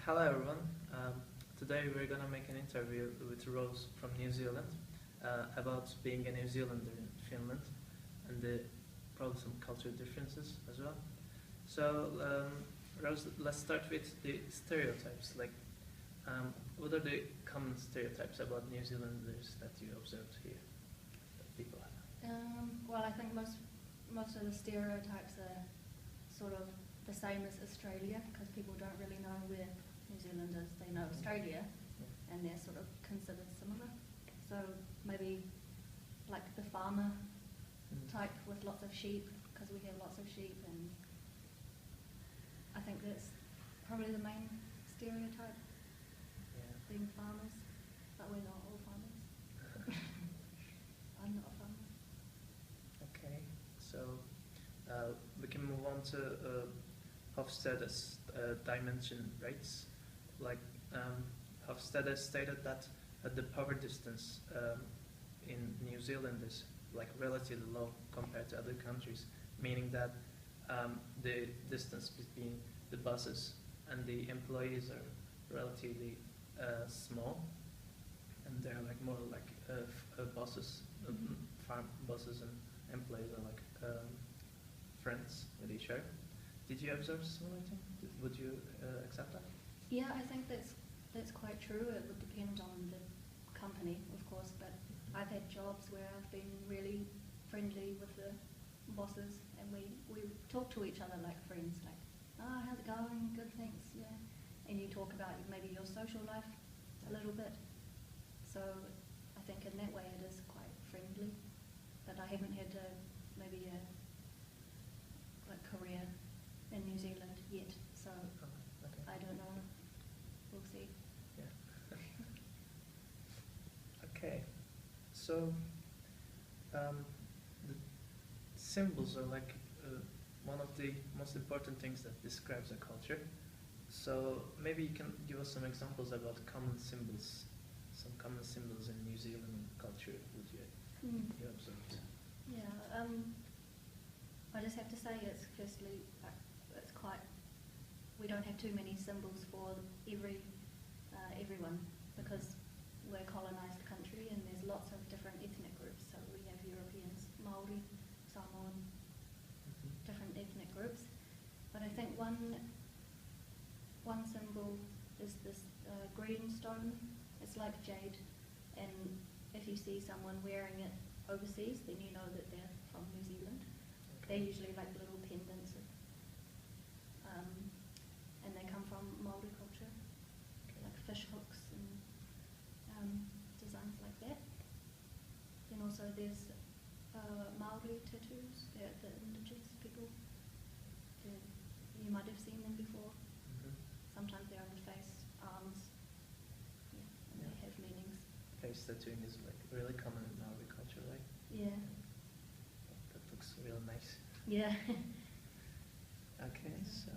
Hello everyone. Today we're gonna make an interview with Rose from New Zealand about being a New Zealander in Finland and probably some cultural differences as well. So, Rose, let's start with the stereotypes. What are the common stereotypes about New Zealanders that you observed here that people have? Well, I think most of the stereotypes are sort of the same as Australia because people don't really know where New Zealand is. They know Australia, and they're sort of considered similar. So maybe like the farmer type with lots of sheep because we have lots of sheep, and I think that's probably the main stereotype, being farmers, but we're not all farmers. I'm not a farmer. Okay, so we can move on to Hofstede's dimension rates. Hofstede stated that the power distance in New Zealand is relatively low compared to other countries, meaning that the distance between the buses and the employees are relatively small, and they're more buses, farm buses, and employees are friends with each other. Did you observe similar thing? Would you accept that? Yeah, I think that's quite true. It would depend on the company, of course, but I've had jobs where I've been really friendly with the bosses, and we talk to each other like friends, how's it going? Good, thanks, yeah. And you talk about maybe your social life a little bit. So I think in that way it is quite friendly, but I haven't had maybe a career in New Zealand yet, so Okay. I don't know. We'll see. Yeah. Okay. So the symbols are one of the most important things that describes a culture. So maybe you can give us some examples about common symbols, some common symbols in New Zealand culture would you observed. Yeah, I just have to say it's firstly, it's quite, we don't have too many symbols for everyone because we're a colonised country and there's lots of different ethnic groups. So we have Europeans, Māori, Samoan, different ethnic groups. But I think one symbol is this green stone. It's like jade, and if you see someone wearing it overseas, then you know that they're from New Zealand. Okay. They're usually like little pendants, and they come from Māori culture, like fish hooks and designs like that. Then also there's Māori tattoos. They're the indigenous people. You might have seen them before. Sometimes they're on the face, arms, and they have meanings. Face tattooing is really common in Maori culture, right? Yeah. That looks real nice. Yeah. Okay, so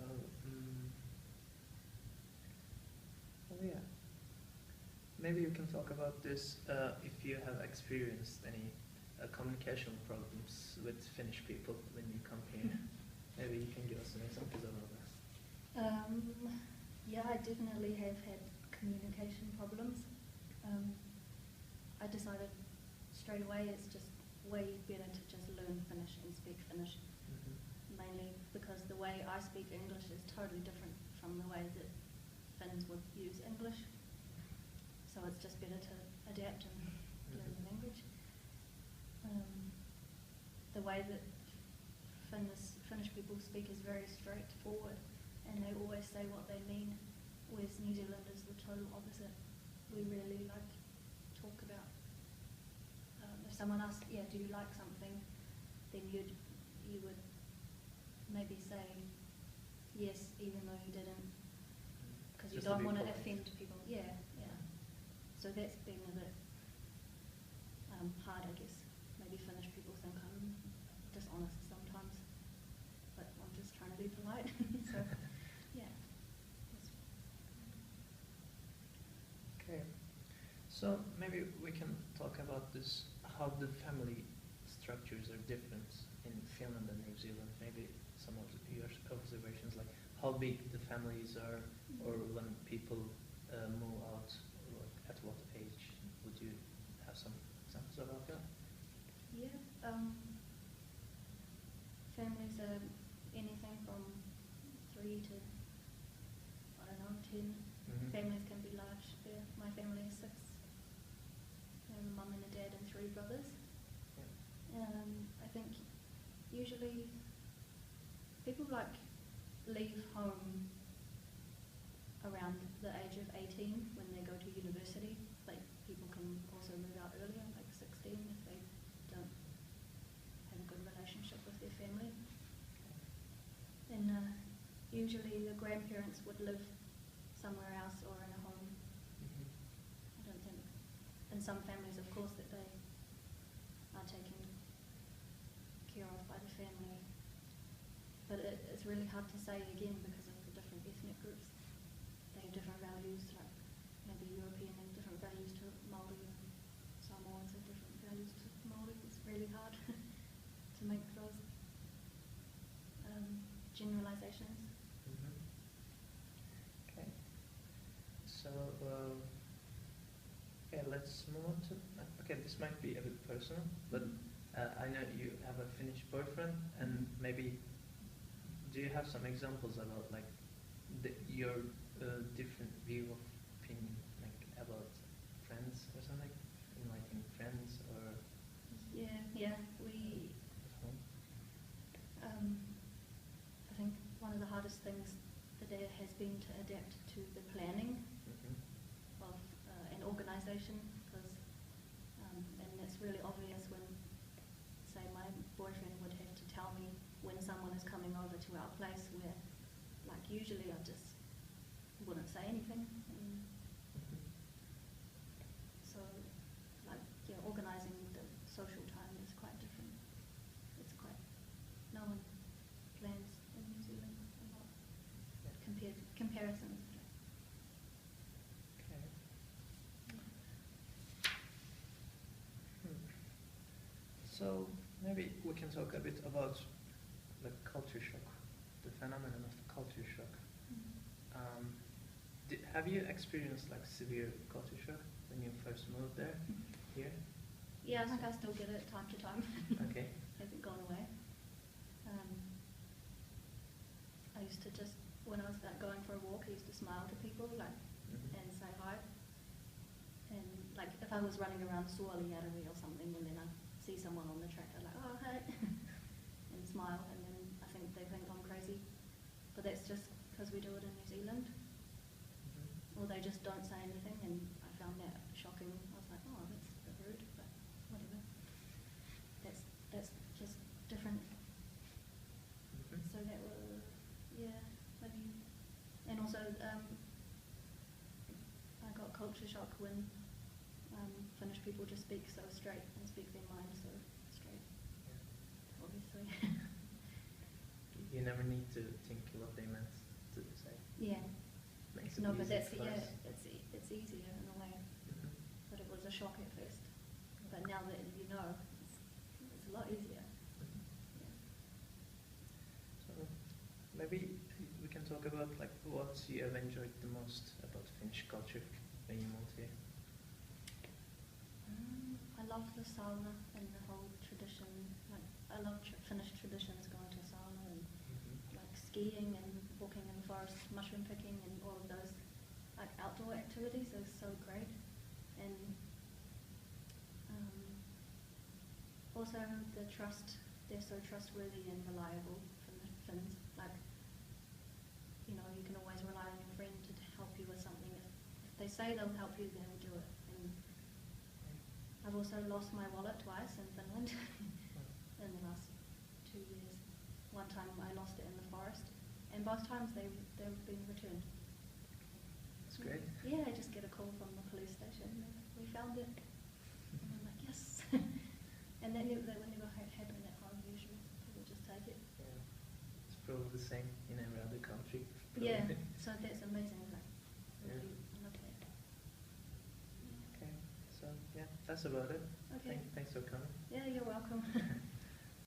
yeah, maybe you can talk about this if you have experienced any communication problems with Finnish people when you come here. Maybe you can give us some examples about that. Yeah, I definitely have had communication problems. I decided straight away it's just way better to just learn Finnish and speak Finnish, mainly because the way I speak English is totally different from the way that Finns would use English. So it's just better to adapt and learn the language. The way that Finnish people speak is very straightforward, and they always say what they mean, whereas New Zealand is the total opposite. We really talk about, if someone asks, do you like something, then you would maybe say yes, even though you didn't, because you don't want to offend people. Yeah. So that's been a bit hard, I guess. Maybe Finnish people think I'm dishonest sometimes, but I'm just trying to be polite. So, yeah. Okay, so maybe we can talk about this, how the family structures are different in Finland and New Zealand. Maybe some of your observations, how big the families are, or when people move out, like at what age? Would you have some examples about that? Yeah. Families are anything from 3 to, I don't know, 10. Mm-hmm. Families can be large. Yeah. My family is 6. I have a mum and a dad and 3 brothers. Yeah. I think usually people leave home around the age of 18 when they go to university. Like people can also move out earlier, like 16, if they don't have a good relationship with their family. And usually the grandparents would live somewhere else or in a home. Mm-hmm. I don't think, in some families of course, that they are taken care of by the family. But it's really hard to say again because of the different ethnic groups. They have different values, like maybe European have different values to Māori, and Samoans have different values to Māori. It's really hard to make those generalizations. Mm-hmm. Okay. So, okay, let's move on to. Okay, this might be a bit personal, but I know you have a Finnish boyfriend, and maybe do you have some examples about like your different view of opinion, like about friends or something, inviting friends or Yeah. We. at home? I think one of the hardest things that there has been to adapt to the planning Mm-hmm. of an organisation, because and it's really obvious when, say, my boyfriend would have to tell me when someone is coming over to our place, where, like, usually I just wouldn't say anything. Mm-hmm. So, like, yeah, organising the social time is quite different. It's quite, no one plans in New Zealand a lot comparisons. Okay. So maybe we can talk a bit about the culture shock, the phenomenon of the culture shock. Have you experienced like severe culture shock when you first moved there, here? Yeah, I think I still get it time to time. Okay. Hasn't gone away. I used to just, when I was going for a walk, I used to smile to people, like, Mm-hmm. and say hi. And like, if I was running around Suoliarvi or something, and then I see someone on the track, I'd like, oh, hey, and smile, and then I think they think I'm crazy. But that's just because we do it in New Zealand. Mm-hmm. Or they just don't say anything, and I found that shocking. I was like, oh, that's a bit rude, but whatever. That's just different. Mm-hmm. So that was, yeah, maybe. And also, I got culture shock when Finnish people just speak so straight and speak their mind so straight, Yeah. obviously. You never need to think what they meant to say. Yeah. Makes it No, but easy that's, for yeah, us. it's easier in a way. Mhm. But it was a shock at first. But now that you know, it's a lot easier. Mhm. Yeah. So maybe we can talk about like what you have enjoyed the most about Finnish culture when you moved here. I love the sauna and the whole tradition. Like, I love Finnish traditions, going to sauna and like skiing and walking in the forest, mushroom picking, and all of those like outdoor activities are so great. And also the trust, they're so trustworthy and reliable from the Finns. Like, you know, you can always rely on your friend to help you with something. If they say they'll help you, they'll do it. And I've also lost my wallet twice in Finland in the last 2 years. One time I lost it in the forest, and both times they've been returned. That's great. Yeah, I just get a call from the police station. We found it. And I'm like, yes. And that would never happen at home usually. People just take it. Yeah. It's probably the same in every other country. Yeah, probably. so that's amazing. Like, Yeah. I love that. Okay. So yeah, that's about it. Okay. Thanks for coming. Yeah, you're welcome.